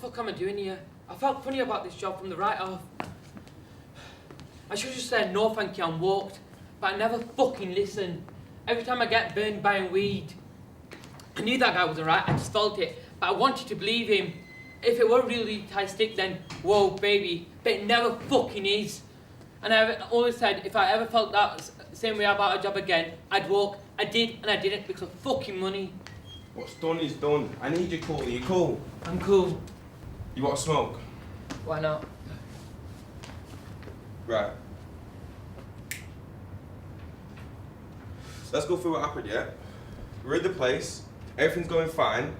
fuck am I doing here? I felt funny about this job from the right off. I should have just said no thank you and walked, but I never fucking listened. Every time I get burned buying weed, I knew that guy wasn't right, I just felt it, but I wanted to believe him. If it were really tight stick, then whoa baby, but it never fucking is. And I always said if I ever felt that same way about a job again, I'd walk. I did and I didn't because of fucking money. What's done is done. I need you cool. Are you cool? I'm cool. You want to smoke? Why not? Right. So let's go through what happened, yeah? We're in the place, everything's going fine,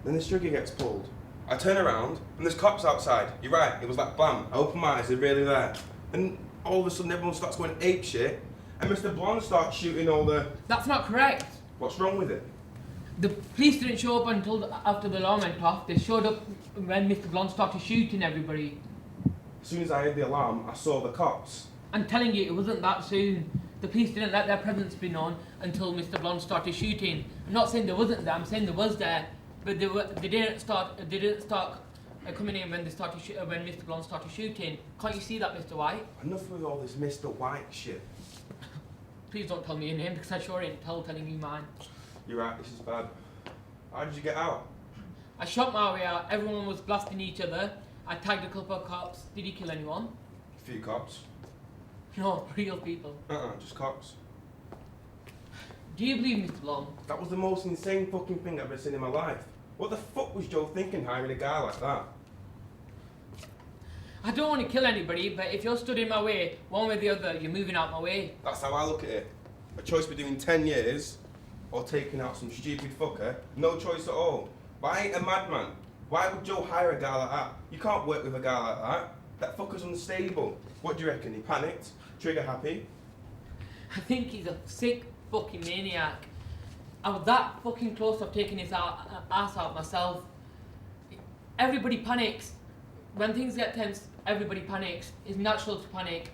then the trigger gets pulled. I turn around, and there's cops outside. You're right, it was like blam. I open my eyes, they're really there. And all of a sudden everyone starts going ape shit, and Mr. Blonde starts shooting all the... That's not correct. What's wrong with it? The police didn't show up until after the alarm went off. They showed up when Mr. Blonde started shooting everybody. As soon as I heard the alarm, I saw the cops. I'm telling you, it wasn't that soon. The police didn't let their presence be known until Mr. Blonde started shooting. I'm not saying there wasn't there, I'm saying there was there, but they didn't start coming in when when Mr. Blonde started shooting. Can't you see that, Mr. White? Enough with all this Mr. White shit. Please don't tell me your name because I sure ain't telling you mine. You're right, this is bad. How did you get out? I shot my way out. Everyone was blasting each other. I tagged a couple of cops. Did he kill anyone? A few cops. No, real people. Just cops. Do you believe Mr. Blonde? That was the most insane fucking thing I've ever seen in my life. What the fuck was Joe thinking hiring a guy like that? I don't want to kill anybody, but if you're stood in my way, one way or the other, you're moving out my way. That's how I look at it. A choice between 10 years or taking out some stupid fucker. No choice at all. But I ain't a madman. Why would Joe hire a guy like that? You can't work with a guy like that. That fucker's unstable. What do you reckon? He panicked? Trigger happy? I think he's a sick fucking maniac. I was that fucking close of taking his ass out myself. Everybody panics. When things get tense, everybody panics. It's natural to panic.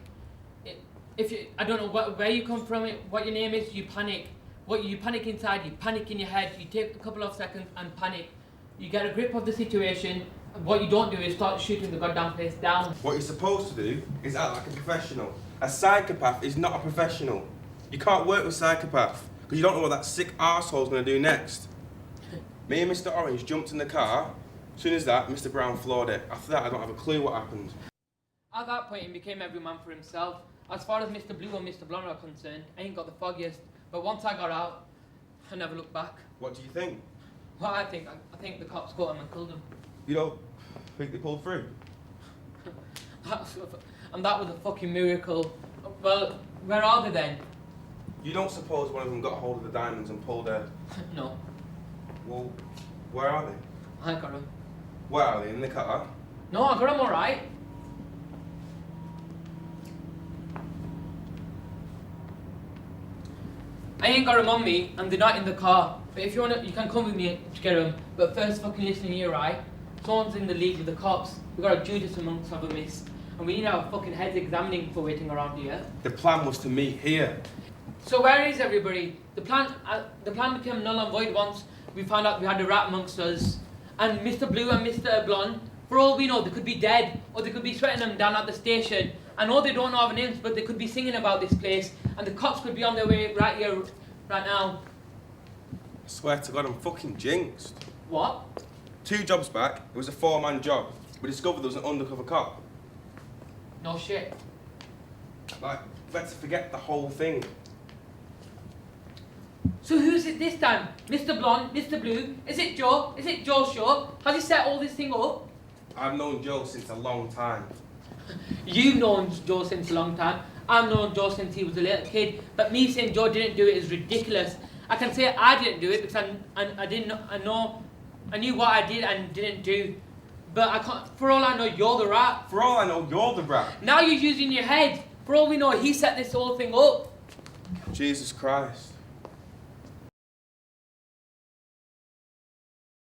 I don't know where you come from, what your name is, you panic. You panic inside, you panic in your head, you take a couple of seconds and panic. You get a grip of the situation. What you don't do is start shooting the goddamn place down. What you're supposed to do is act like a professional. A psychopath is not a professional. You can't work with psychopath because you don't know what that sick arsehole's going to do next. Me and Mr. Orange jumped in the car. As soon as that, Mr. Brown floored it. After that, I don't have a clue what happened. At that point, he became every man for himself. As far as Mr. Blue and Mr. Blonde are concerned, I ain't got the foggiest. But once I got out, I never looked back. What do you think? Well, I think the cops caught him and killed him. You don't think they pulled through? And that was a fucking miracle. Well, where are they then? You don't suppose one of them got hold of the diamonds and pulled her? No. Well, where are they? I got them. Where are they? In the car? No, I got them alright. I ain't got them on me, and they're not in the car. But if you want to, you can come with me to get them. But first, fucking listen here, right? Someone's in the league with the cops. We got a Judas amongst of a miss. And we need our fucking heads examining for waiting around here. The plan was to meet here. So where is everybody? The plan became null and void once we found out we had a rat amongst us. And Mr. Blue and Mr. Blonde, for all we know, they could be dead, or they could be sweating them down at the station. I know they don't know our names, but they could be singing about this place, and the cops could be on their way right here, right now. I swear to God, I'm fucking jinxed. What? 2 jobs back, it was a 4-man job. We discovered there was an undercover cop. No shit. Like, let's forget the whole thing. So who's it this time? Mr. Blonde, Mr. Blue? Is it Joe? Is it Joe's show? Has he set all this thing up? I've known Joe since a long time. You've known Joe since a long time. I've known Joe since he was a little kid. But me saying Joe didn't do it is ridiculous. I can say I didn't do it because I knew what I did and didn't do. But I can't. For all I know, you're the rat. For all I know, you're the rat. Now you're using your head. For all we know, he set this whole thing up. Jesus Christ.